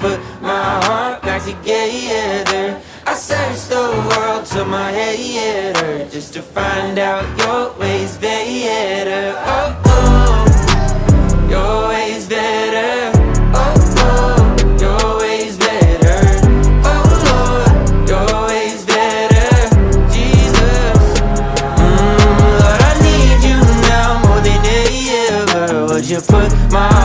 put my heart back together. I searched the world till my head hurt, just to find out your ways better. Oh, oh, your ways better. Oh, oh, your ways better. Oh, Lord, your ways better. Jesus, Lord, I need you now more than ever. Would you put my